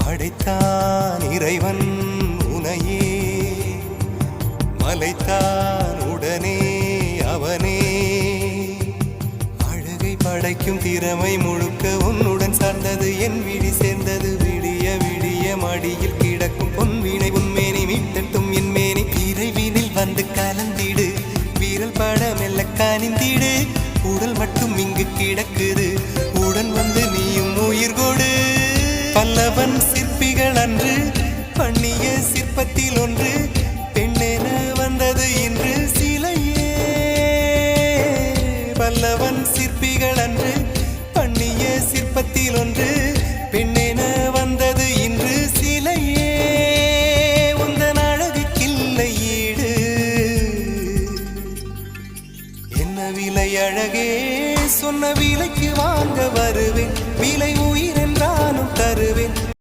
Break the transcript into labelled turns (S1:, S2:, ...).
S1: படைத்தான் இறைவன் உனையே, மலைத்தான் உடனே அவனே. அழகை படைக்கும் திறமை முழுக்க உன்னுடன் சார்ந்தது, என் விழி சேர்ந்தது. விடிய விடிய மடியில் கிடக்கும் பொன்வினை உன்மேனி மீட்டட்டும் என் மேனி. இறைவினில் வந்து கலந்திடு, வீரல் பட மெல்ல காணிந்திடு. உடல் மட்டும் இங்கு கிடக்கு,